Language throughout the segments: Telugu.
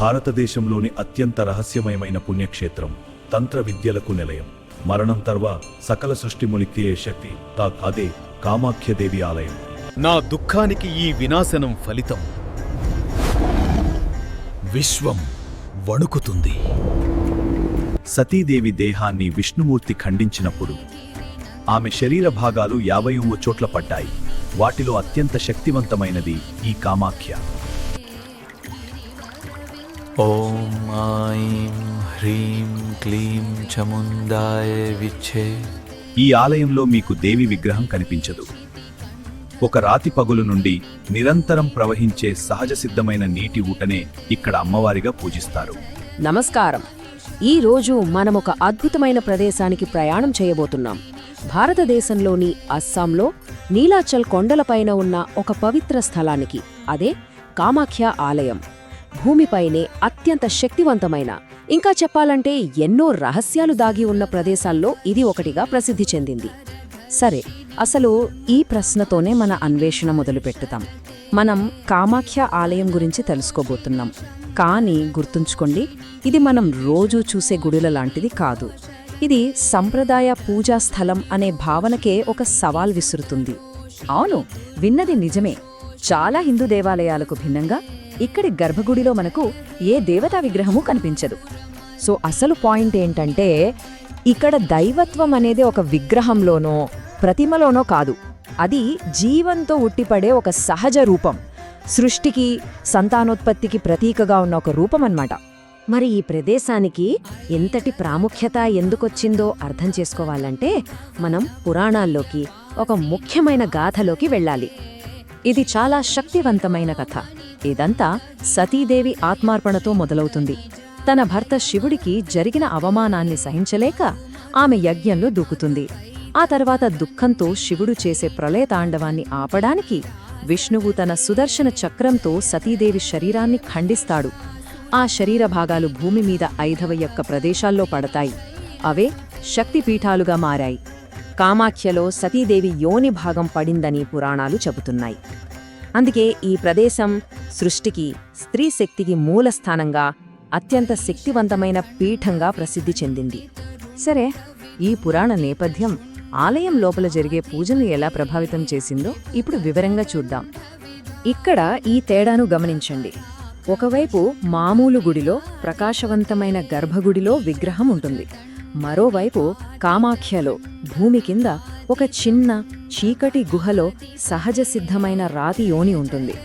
భారతదేశంలోని అత్యంత రహస్యమయమైన పుణ్యక్షేత్రం, తంత్ర విద్యలకు నిలయం, మరణం తర్వాత సకల సృష్టి మొలికే శక్తి అదే కామాఖ్యదేవి ఆలయం. నా దుఃఖానికి ఈ వినాశనం ఫలితం. విశ్వం వణుకుతుంది. సతీదేవి దేహాన్ని విష్ణుమూర్తి ఖండించినప్పుడు ఆమె శరీర భాగాలు 51 చోట్ల పడ్డాయి. వాటిలో అత్యంత శక్తివంతమైనది ఈ కామాఖ్య. ఓం ఐం హ్రీం క్లీం చముండాయ విచ్చే. ఈ ఆలయంలో మీకు దేవి విగ్రహం కనిపించదు. ఒక రాతి పగులు నుండి నిరంతరం ప్రవహించే సహజ సిద్ధమైన నీటి ఊటనే ఇక్కడ అమ్మవారిగా పూజిస్తారు. నమస్కారం. ఈ రోజు మనమొక అద్భుతమైన ప్రదేశానికి ప్రయాణం చేయబోతున్నాం. భారతదేశంలోని అస్సాంలో నీలాచల్ కొండలపైన ఉన్న ఒక పవిత్ర స్థలానికి, అదే కామాఖ్య ఆలయం. భూమిపైనే అత్యంత శక్తివంతమైన, ఇంకా చెప్పాలంటే ఎన్నో రహస్యాలు దాగి ఉన్న ప్రదేశాల్లో ఇది ఒకటిగా ప్రసిద్ధి చెందింది. సరే, అసలు ఈ ప్రశ్నతోనే మన అన్వేషణ మొదలుపెట్టుతాం. మనం కామాఖ్య ఆలయం గురించి తెలుసుకోబోతున్నాం. కానీ గుర్తుంచుకోండి, ఇది మనం రోజూ చూసే గుడుల లాంటిది కాదు. ఇది సంప్రదాయ పూజా స్థలం అనే భావనకే ఒక సవాల్ విసురుతుంది. అవును, విన్నది నిజమే. చాలా హిందూ దేవాలయాలకు భిన్నంగా ఇక్కడి గర్భగుడిలో మనకు ఏ దేవతా విగ్రహమూ కనిపించదు. సో అసలు పాయింట్ ఏంటంటే, ఇక్కడ దైవత్వం అనేది ఒక విగ్రహంలోనో ప్రతిమలోనో కాదు. అది జీవంతో ఉట్టిపడే ఒక సహజ రూపం, సృష్టికి సంతానోత్పత్తికి ప్రతీకగా ఉన్న ఒక రూపం అన్నమాట. మరి ఈ ప్రదేశానికి ఎంతటి ప్రాముఖ్యత ఎందుకొచ్చిందో అర్థం చేసుకోవాలంటే మనం పురాణాల్లోకి, ఒక ముఖ్యమైన గాథలోకి వెళ్ళాలి. ఇది చాలా శక్తివంతమైన కథ. ఇదంతా సతీదేవి ఆత్మార్పణతో మొదలవుతుంది. తన భర్త శివుడికి జరిగిన అవమానాన్ని సహించలేక ఆమె యజ్ఞంలో దూకుతుంది. ఆ తర్వాత దుఃఖంతో శివుడు చేసే ప్రళయతాండవాన్ని ఆపడానికి విష్ణువు తన సుదర్శన చక్రంతో సతీదేవి శరీరాన్ని ఖండిస్తాడు. ఆ శరీర భాగాలు భూమి మీద 51 ప్రదేశాల్లో పడతాయి. అవే శక్తిపీఠాలుగా మారాయి. కామాఖ్యలో సతీదేవి యోని భాగం పడిందని పురాణాలు చెబుతున్నాయి. అందుకే ఈ ప్రదేశం సృష్టికి, స్త్రీ శక్తికి మూలస్థానంగా, అత్యంత శక్తివంతమైన పీఠంగా ప్రసిద్ధి చెందింది. సరే, ఈ పురాణ నేపథ్యం ఆలయం లోపల జరిగే పూజల్ని ఎలా ప్రభావితం చేసిందో ఇప్పుడు వివరంగా చూద్దాం. ఇక్కడ ఈ తేడాను గమనించండి. ఒకవైపు మామూలు గుడిలో, ప్రకాశవంతమైన గర్భగుడిలో విగ్రహం ఉంటుంది. మరోవైపు కామాఖ్యలో భూమి కింద ఒక చిన్న చీకటి గుహలో సహజ సిద్ధమైన రాతి యోని ఉంటుంది.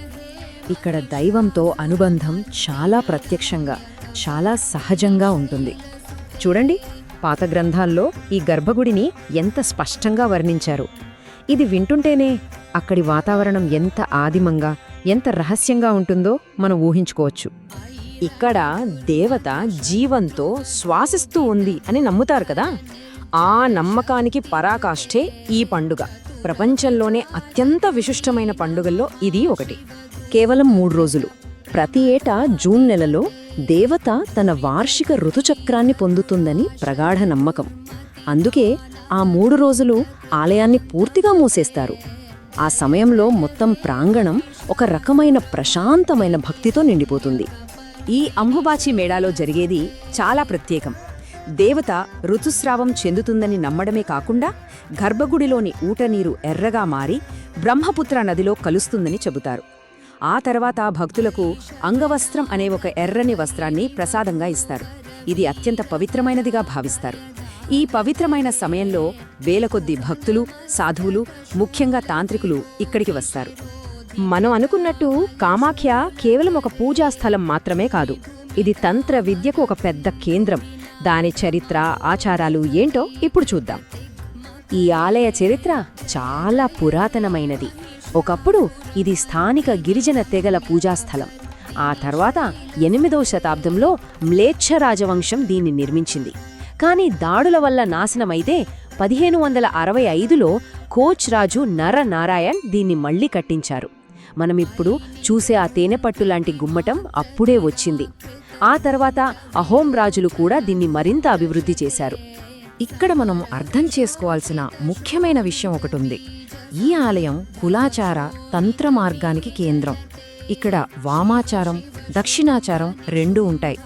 ఇక్కడ దైవంతో అనుబంధం చాలా ప్రత్యక్షంగా, చాలా సహజంగా ఉంటుంది. చూడండి, పాత గ్రంథాల్లో ఈ గర్భగుడిని ఎంత స్పష్టంగా వర్ణించారు. ఇది వింటుంటేనే అక్కడి వాతావరణం ఎంత ఆదిమంగా, ఎంత రహస్యంగా ఉంటుందో మనం ఊహించుకోవచ్చు. ఇక్కడ దేవత జీవంతో శ్వాసిస్తూ ఉంది అని నమ్ముతారు కదా. ఆ నమ్మకానికి పరాకాష్ఠే ఈ పండుగ. ప్రపంచంలోనే అత్యంత విశిష్టమైన పండుగల్లో ఇది ఒకటి. కేవలం 3 రోజులు. ప్రతి ఏటా జూన్ నెలలో దేవత తన వార్షిక ఋతుచక్రాన్ని పొందుతుందని ప్రగాఢ నమ్మకం. అందుకే ఆ 3 రోజులు ఆలయాన్ని పూర్తిగా మూసేస్తారు. ఆ సమయంలో మొత్తం ప్రాంగణం ఒక రకమైన ప్రశాంతమైన భక్తితో నిండిపోతుంది. ఈ అంబుబాచి మేళాలో జరిగేది చాలా ప్రత్యేకం. దేవత ఋతుస్రావం చెందుతుందని నమ్మడమే కాకుండా గర్భగుడిలోని ఊటనీరు ఎర్రగా మారి బ్రహ్మపుత్ర నదిలో కలుస్తుందని చెబుతారు. ఆ తర్వాత భక్తులకు అంగవస్త్రం అనే ఒక ఎర్రని వస్త్రాన్ని ప్రసాదంగా ఇస్తారు. ఇది అత్యంత పవిత్రమైనదిగా భావిస్తారు. ఈ పవిత్రమైన సమయంలో వేలకొద్దీ భక్తులు, సాధువులు, ముఖ్యంగా తాంత్రికులు ఇక్కడికి వస్తారు. మనం అనుకున్నట్టు కామాఖ్య కేవలం ఒక పూజా స్థలం మాత్రమే కాదు. ఇది తంత్ర విద్యకు ఒక పెద్ద కేంద్రం. దాని చరిత్ర, ఆచారాలు ఏంటో ఇప్పుడు చూద్దాం. ఈ ఆలయ చరిత్ర చాలా పురాతనమైనది. ఒకప్పుడు ఇది స్థానిక గిరిజన తెగల పూజాస్థలం. ఆ తర్వాత 8వ శతాబ్దంలో మ్లేచ్ఛ రాజవంశం దీన్ని నిర్మించింది. కానీ దాడుల వల్ల నాశనమైతే 1565లో కోచ్ రాజు నరనారాయణ్ దీన్ని మళ్లీ కట్టించారు. మనమిప్పుడు చూసే ఆ తేనెపట్టులాంటి గుమ్మటం అప్పుడే వచ్చింది. ఆ తర్వాత అహోం రాజులు కూడా దీన్ని మరింత అభివృద్ధి చేశారు. ఇక్కడ మనం అర్థం చేసుకోవాల్సిన ముఖ్యమైన విషయం ఒకటుంది. ఈ ఆలయం కులాచార తంత్ర మార్గానికి కేంద్రం. ఇక్కడ వామాచారం, దక్షిణాచారం రెండూ ఉంటాయి.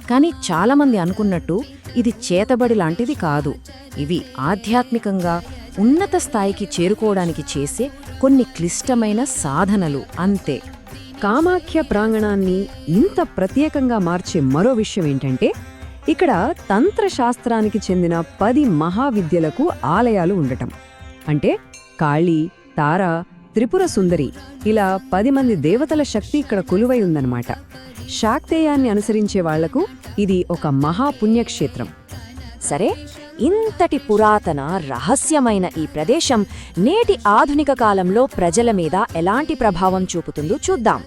కానీ చాలామంది అనుకున్నట్టు ఇది చేతబడి లాంటిది కాదు. ఇవి ఆధ్యాత్మికంగా ఉన్నత స్థాయికి చేరుకోవడానికి చేసే కొన్ని క్లిష్టమైన సాధనలు అంతే. కామాఖ్య ప్రాంగణాన్ని ఇంత ప్రత్యేకంగా మార్చే మరో విషయం ఏంటంటే, ఇక్కడ తంత్రశాస్త్రానికి చెందిన 10 మహావిద్యలకు ఆలయాలు ఉండటం. అంటే కాళీ, తార, త్రిపుర సుందరి ఇలా 10 మంది దేవతల శక్తి ఇక్కడ కొలువై ఉందన్నమాట. శాక్తేయాన్ని అనుసరించే వాళ్లకు ఇది ఒక మహాపుణ్యక్షేత్రం. సరే, ఇంతటి పురాతన రహస్యమైన ఈ ప్రదేశం నేటి ఆధునిక కాలంలో ప్రజల మీద ఎలాంటి ప్రభావం చూపుతుందో చూద్దాం.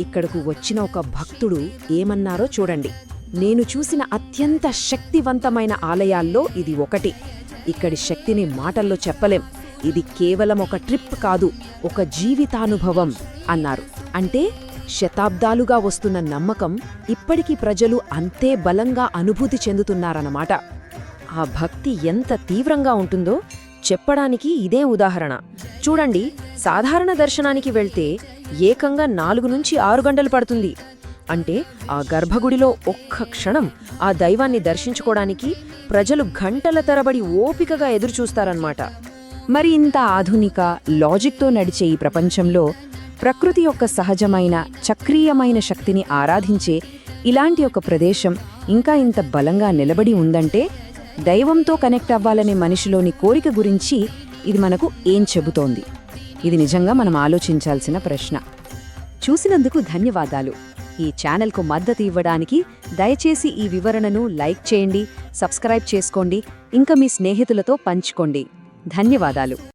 ఇక్కడకు వచ్చిన ఒక భక్తుడు ఏమన్నారో చూడండి. నేను చూసిన అత్యంత శక్తివంతమైన ఆలయాల్లో ఇది ఒకటి. ఇక్కడి శక్తిని మాటల్లో చెప్పలేం. ఇది కేవలం ఒక ట్రిప్ కాదు, ఒక జీవితానుభవం అన్నారు. అంటే శతాబ్దాలుగా వస్తున్న నమ్మకం ఇప్పటికీ ప్రజలు అంతే బలంగా అనుభూతి చెందుతున్నారన్నమాట. ఆ భక్తి ఎంత తీవ్రంగా ఉంటుందో చెప్పడానికి ఇదే ఉదాహరణ. చూడండి, సాధారణ దర్శనానికి వెళ్తే ఏకంగా 4 నుంచి 6 గంటలు పడుతుంది. అంటే ఆ గర్భగుడిలో ఒక్క క్షణం ఆ దైవాన్ని దర్శించుకోవడానికి ప్రజలు గంటల తరబడి ఓపికగా ఎదురుచూస్తారన్నమాట. మరి ఇంత ఆధునిక లాజిక్తో నడిచే ఈ ప్రపంచంలో ప్రకృతి యొక్క సహజమైన చక్రీయమైన శక్తిని ఆరాధించే ఇలాంటి ఒక ప్రదేశం ఇంకా ఇంత బలంగా నిలబడి ఉందంటే, దైవంతో కనెక్ట్ అవ్వాలనే మనిషిలోని కోరిక గురించి ఇది మనకు ఏం చెబుతోంది? ఇది నిజంగా మనం ఆలోచించాల్సిన ప్రశ్న. చూసినందుకు ధన్యవాదాలు. ఈ ఛానల్కు మద్దతు ఇవ్వడానికి దయచేసి ఈ వివరణను లైక్ చేయండి, సబ్స్క్రైబ్ చేసుకోండి, ఇంకా మీ స్నేహితులతో పంచుకోండి. ధన్యవాదాలు.